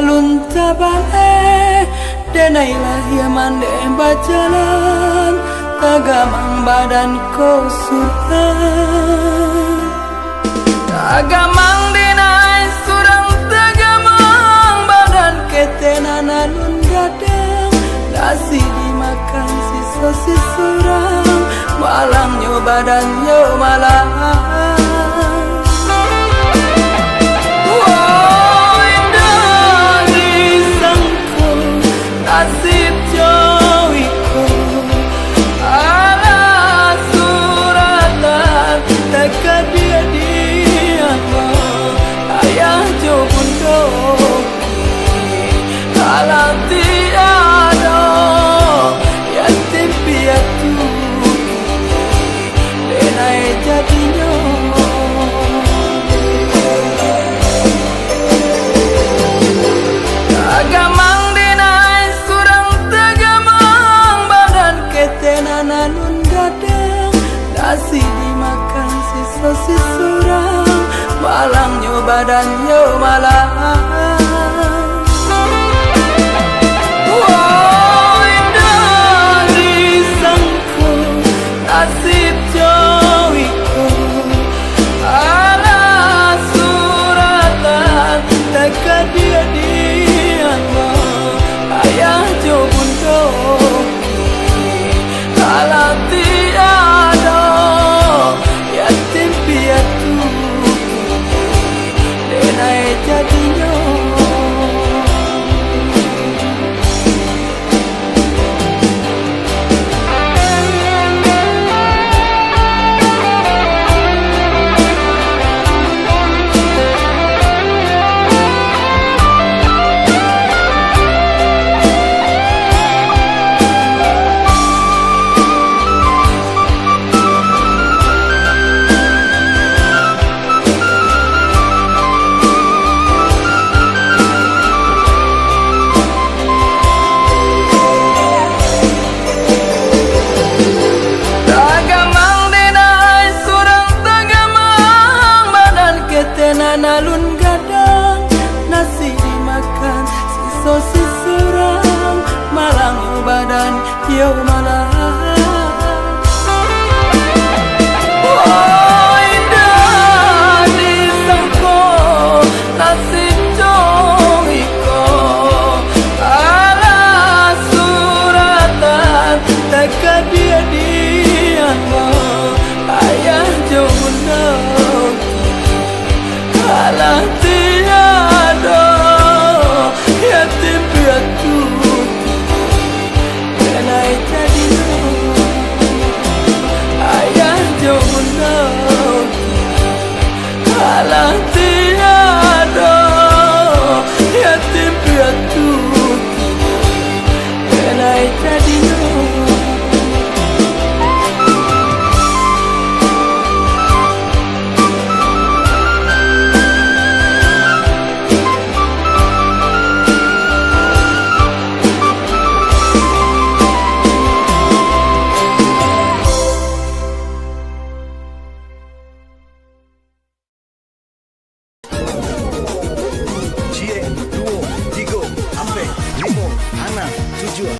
alun tabale denailah ya mande bajalan tagamang badan ko sudah tagamang denai surang tagamang badan ketenan alun gadang nasi dimakan si surang malangnya badannya malah nasib jauhiku ala suratan dekat dia ayah jauh bundoki ala tiada yatim piatu denai jadinya agamang alun gadang nasi dimakan si surang malangnya badannya malah indah disangku nasib jauhiku ala suratan dekat dia ayah jauh bundoki ala tiada yatim piatu denai jadinya alun gadang nasi dimakan si surang malang badan yo malah indah disangko nasib jauhiku ala suratan dekat dia ayah jauh bundoki ala tiada yatim piatu denai jadinya ayah jauh bundoki ala tiada yatim piatu denai jadinya Cie, duo, tigo, ampe, limo, ana, tujuh.